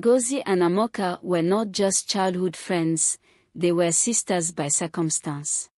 Ngozi and Amoka were not just childhood friends, they were sisters by circumstance.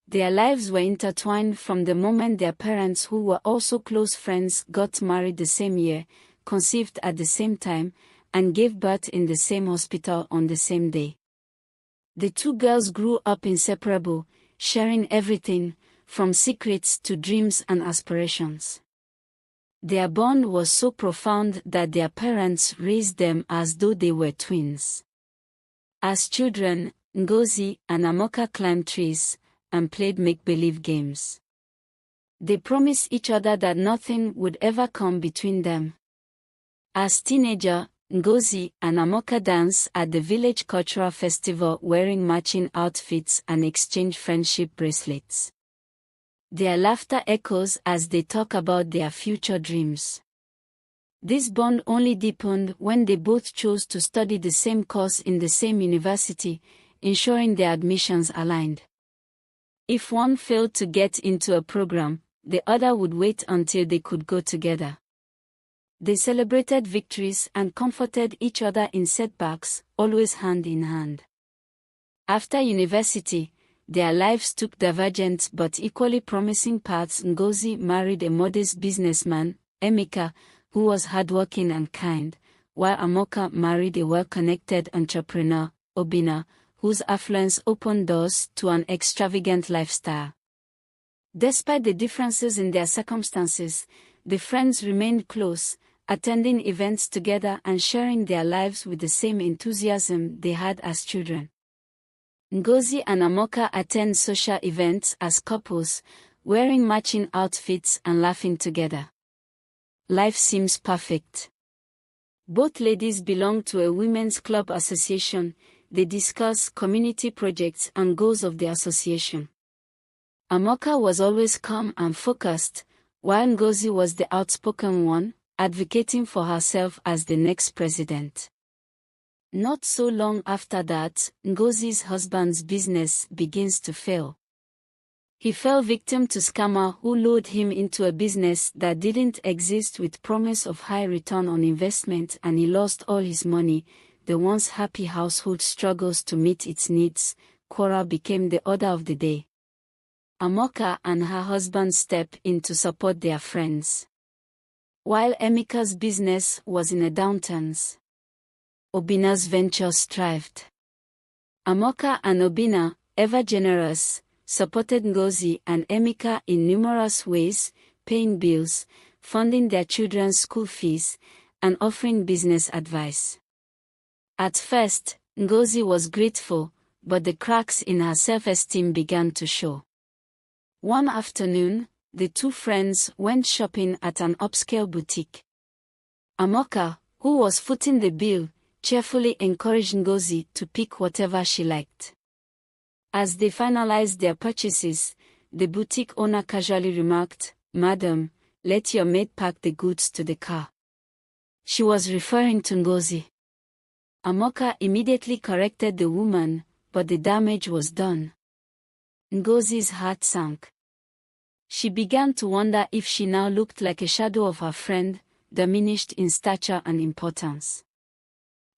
Their lives were intertwined from the moment their parents, who were also close friends, got married the same year, conceived at the same time, and gave birth in the same hospital on the same day. The two girls grew up inseparable, sharing everything, from secrets to dreams and aspirations. Their bond was so profound that their parents raised them as though they were twins. As children, Ngozi and Amoka climbed trees and played make-believe games. They promised each other that nothing would ever come between them. As teenager, Ngozi and Amoka danced at the village cultural festival wearing matching outfits and exchanged friendship bracelets. Their laughter echoes as they talk about their future dreams. This bond only deepened when they both chose to study the same course in the same university, ensuring their admissions aligned. If one failed to get into a program, the other would wait until they could go together. They celebrated victories and comforted each other in setbacks, always hand in hand. After university, their lives took divergent but equally promising paths. Ngozi married a modest businessman, Emeka, who was hardworking and kind, while Amoka married a well-connected entrepreneur, Obinna, whose affluence opened doors to an extravagant lifestyle. Despite the differences in their circumstances, the friends remained close, attending events together and sharing their lives with the same enthusiasm they had as children. Ngozi and Amoka attend social events as couples, wearing matching outfits and laughing together. Life seems perfect. Both ladies belong to a women's club association. They discuss community projects and goals of the association. Amoka was always calm and focused, while Ngozi was the outspoken one, advocating for herself as the next president. Not so long after that, Ngozi's husband's business begins to fail. He fell victim to scammers who lured him into a business that didn't exist with promise of high return on investment, and he lost all his money. The once happy household struggles to meet its needs. Quarrel became the order of the day. Amoka and her husband step in to support their friends. While Emeka's business was in a downturn, Obinna's ventures thrived. Amoka and Obinna, ever generous, supported Ngozi and Emeka in numerous ways, paying bills, funding their children's school fees, and offering business advice. At first, Ngozi was grateful, but the cracks in her self-esteem began to show. One afternoon, the two friends went shopping at an upscale boutique. Amoka, who was footing the bill, cheerfully encouraged Ngozi to pick whatever she liked. As they finalized their purchases, the boutique owner casually remarked, "Madam, let your maid pack the goods to the car." She was referring to Ngozi. Amoka immediately corrected the woman, but the damage was done. Ngozi's heart sank. She began to wonder if she now looked like a shadow of her friend, diminished in stature and importance.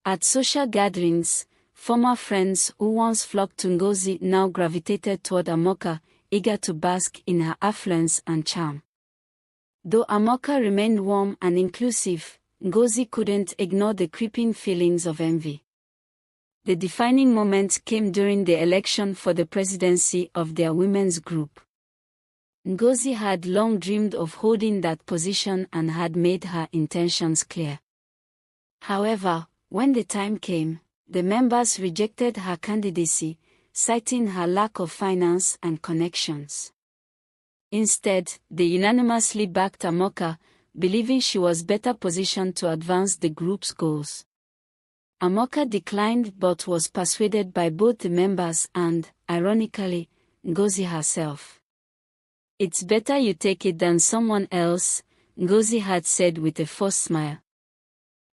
At social gatherings, former friends who once flocked to Ngozi now gravitated toward Amoka, eager to bask in her affluence and charm. Though Amoka remained warm and inclusive, Ngozi couldn't ignore the creeping feelings of envy. The defining moment came during the election for the presidency of their women's group. Ngozi had long dreamed of holding that position and had made her intentions clear. However, when the time came, the members rejected her candidacy, citing her lack of finance and connections. Instead, they unanimously backed Amoka, believing she was better positioned to advance the group's goals. Amoka declined but was persuaded by both the members and, ironically, Ngozi herself. "It's better you take it than someone else," Ngozi had said with a forced smile.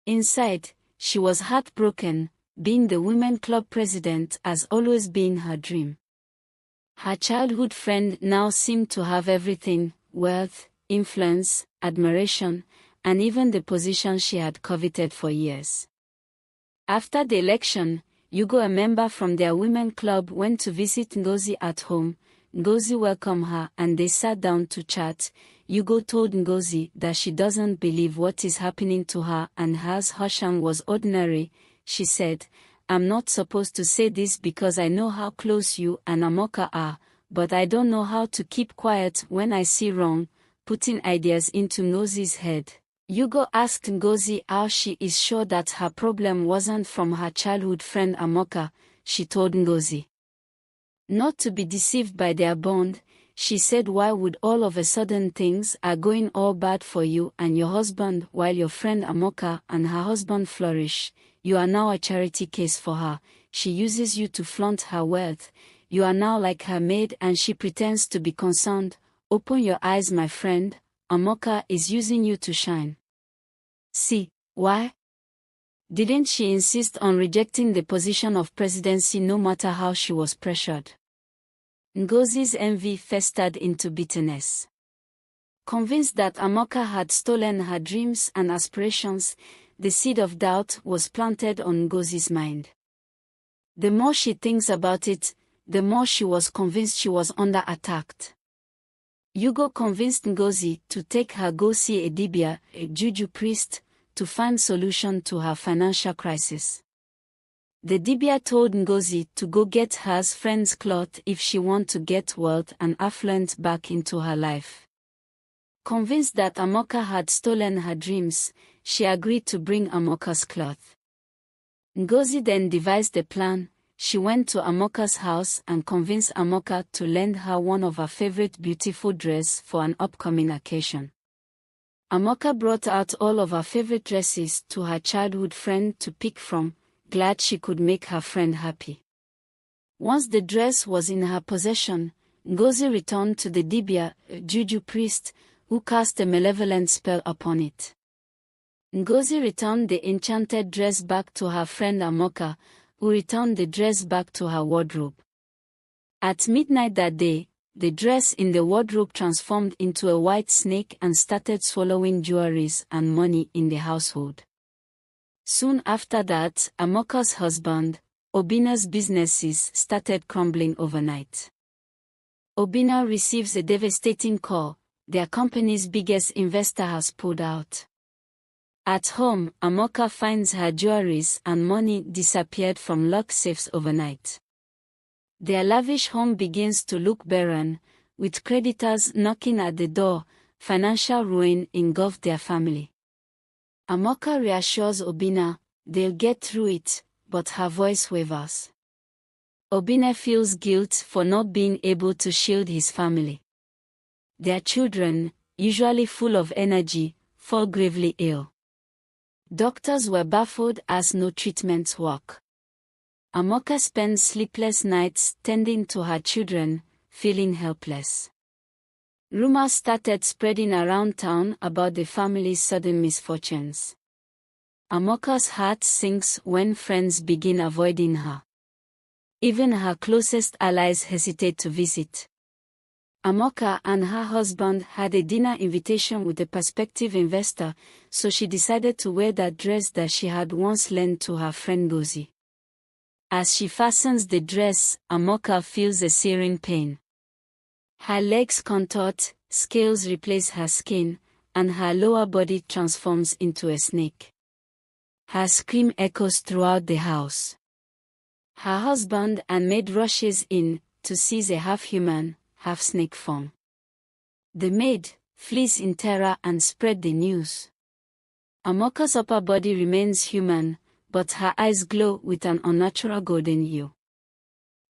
Inside, she was heartbroken. Being the women club president has always been her dream. Her childhood friend now seemed to have everything: wealth, influence, admiration, and even the position she had coveted for years. After the election, Yugo, a member from their women club, went to visit Ngozi at home. Ngozi welcomed her and they sat down to chat. Yugo told Ngozi that she doesn't believe what is happening to her and hers Hoshang was ordinary. She said, "I'm not supposed to say this because I know how close you and Amoka are, but I don't know how to keep quiet when I see wrong," putting ideas into Ngozi's head. Yugo asked Ngozi how she is sure that her problem wasn't from her childhood friend Amoka. She told Ngozi not to be deceived by their bond. She said, "Why would all of a sudden things are going all bad for you and your husband while your friend Amoka and her husband flourish? You are now a charity case for her. She uses you to flaunt her wealth. You are now like her maid and she pretends to be concerned. Open your eyes, my friend. Amoka is using you to shine. See, why? Didn't she insist on rejecting the position of presidency no matter how she was pressured?" Ngozi's envy festered into bitterness. Convinced that Amoka had stolen her dreams and aspirations, the seed of doubt was planted on Ngozi's mind. The more she thinks about it, the more she was convinced she was under attack. Yugo convinced Ngozi to take her go see a dibia, a juju priest, to find solution to her financial crisis. The dibia told Ngozi to go get her friend's cloth if she want to get wealth and affluence back into her life. Convinced that Amoka had stolen her dreams, she agreed to bring Amoka's cloth. Ngozi then devised a plan. She went to Amoka's house and convinced Amoka to lend her one of her favorite beautiful dresses for an upcoming occasion. Amoka brought out all of her favorite dresses to her childhood friend to pick from, glad she could make her friend happy. Once the dress was in her possession, Ngozi returned to the dibia, a juju priest, who cast a malevolent spell upon it. Ngozi returned the enchanted dress back to her friend Amoka, who returned the dress back to her wardrobe. At midnight that day, the dress in the wardrobe transformed into a white snake and started swallowing jewelries and money in the household. Soon after that, Amoka's husband, Obina's businesses started crumbling overnight. Obina receives a devastating call. Their company's biggest investor has pulled out. At home, Amoka finds her jewelries and money disappeared from lock safes overnight. Their lavish home begins to look barren, with creditors knocking at the door. Financial ruin engulfed their family. Amoka reassures Obina, they'll get through it, but her voice wavers. Obina feels guilt for not being able to shield his family. Their children, usually full of energy, fall gravely ill. Doctors were baffled as no treatments work. Amoka spends sleepless nights tending to her children, feeling helpless. Rumors started spreading around town about the family's sudden misfortunes. Amoka's heart sinks when friends begin avoiding her. Even her closest allies hesitate to visit. Amoka and her husband had a dinner invitation with a prospective investor, so she decided to wear that dress that she had once lent to her friend Ngozi. As she fastens the dress, Amoka feels a searing pain. Her legs contort, scales replace her skin, and her lower body transforms into a snake. Her scream echoes throughout the house. Her husband and maid rushes in to seize a half-human, half-snake form. The maid flees in terror and spread the news. Amoka's upper body remains human, but her eyes glow with an unnatural golden hue.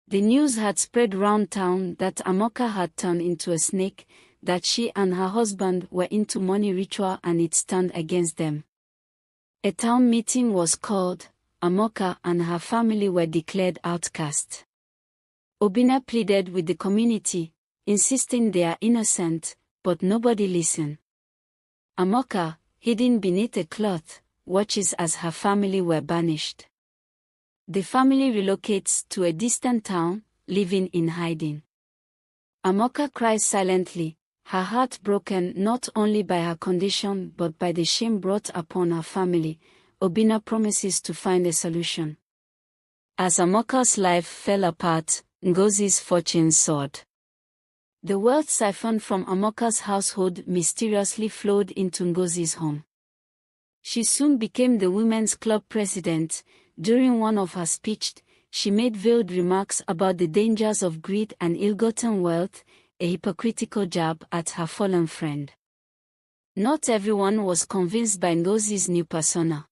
The news had spread round town that Amoka had turned into a snake, that she and her husband were into money ritual and it turned against them. A town meeting was called. Amoka and her family were declared outcast. Obina pleaded with the community, insisting they are innocent, but nobody listened. Amoka, hidden beneath a cloth, watches as her family were banished. The family relocates to a distant town, living in hiding. Amoka cries silently, her heart broken not only by her condition but by the shame brought upon her family. Obinna promises to find a solution. As Amoka's life fell apart, Ngozi's fortune soared. The wealth siphoned from Amoka's household mysteriously flowed into Ngozi's home. She soon became the women's club president. During one of her speeches, she made veiled remarks about the dangers of greed and ill-gotten wealth, a hypocritical jab at her fallen friend. Not everyone was convinced by Ngozi's new persona.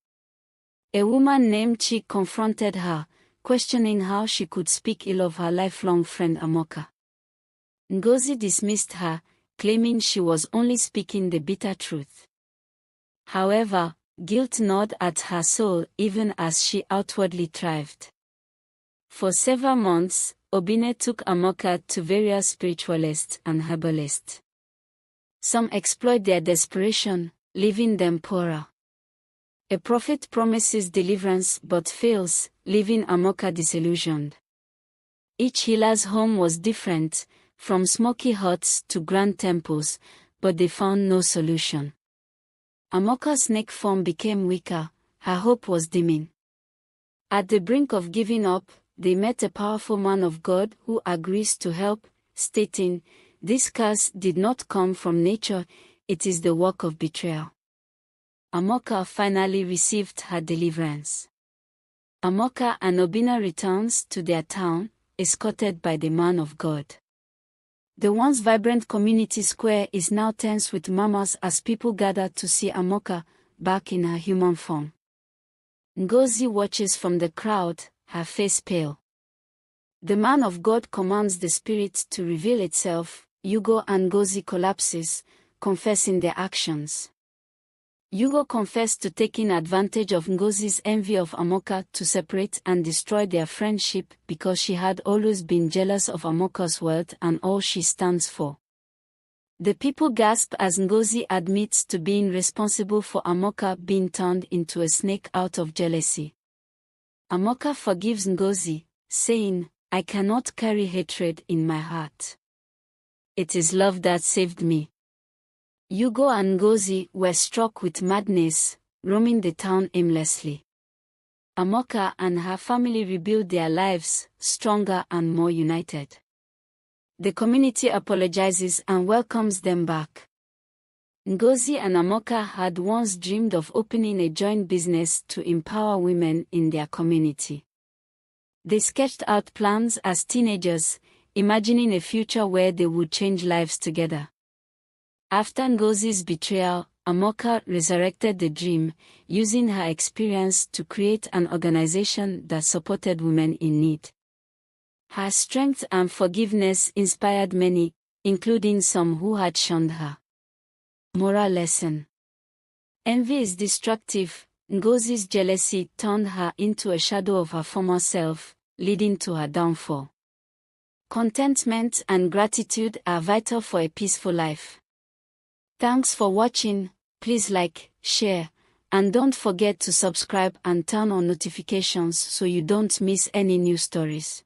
A woman named Chi confronted her, questioning how she could speak ill of her lifelong friend Amoka. Ngozi dismissed her, claiming she was only speaking the bitter truth. However, guilt gnawed at her soul even as she outwardly thrived. For several months, Obinna took Amoka to various spiritualists and herbalists. Some exploit their desperation, leaving them poorer. A prophet promises deliverance but fails, leaving Amoka disillusioned. Each healer's home was different, from smoky huts to grand temples, but they found no solution. Amoka's snake form became weaker, her hope was dimming. At the brink of giving up, they met a powerful man of God who agrees to help, stating, "This curse did not come from nature, it is the work of betrayal." Amoka finally received her deliverance. Amoka and Obinna returns to their town, escorted by the man of God. The once vibrant community square is now tense with murmurs as people gather to see Amoka, back in her human form. Ngozi watches from the crowd, her face pale. The man of God commands the spirit to reveal itself. Yugo and Ngozi collapses, confessing their actions. Yugo confessed to taking advantage of Ngozi's envy of Amoka to separate and destroy their friendship because she had always been jealous of Amoka's wealth and all she stands for. The people gasp as Ngozi admits to being responsible for Amoka being turned into a snake out of jealousy. Amoka forgives Ngozi, saying, "I cannot carry hatred in my heart. It is love that saved me." Yugo and Ngozi were struck with madness, roaming the town aimlessly. Amoka and her family rebuilt their lives, stronger and more united. The community apologizes and welcomes them back. Ngozi and Amoka had once dreamed of opening a joint business to empower women in their community. They sketched out plans as teenagers, imagining a future where they would change lives together. After Ngozi's betrayal, Amoka resurrected the dream, using her experience to create an organization that supported women in need. Her strength and forgiveness inspired many, including some who had shunned her. Moral lesson: envy is destructive. Ngozi's jealousy turned her into a shadow of her former self, leading to her downfall. Contentment and gratitude are vital for a peaceful life. Thanks for watching. Please like, share, and don't forget to subscribe and turn on notifications so you don't miss any new stories.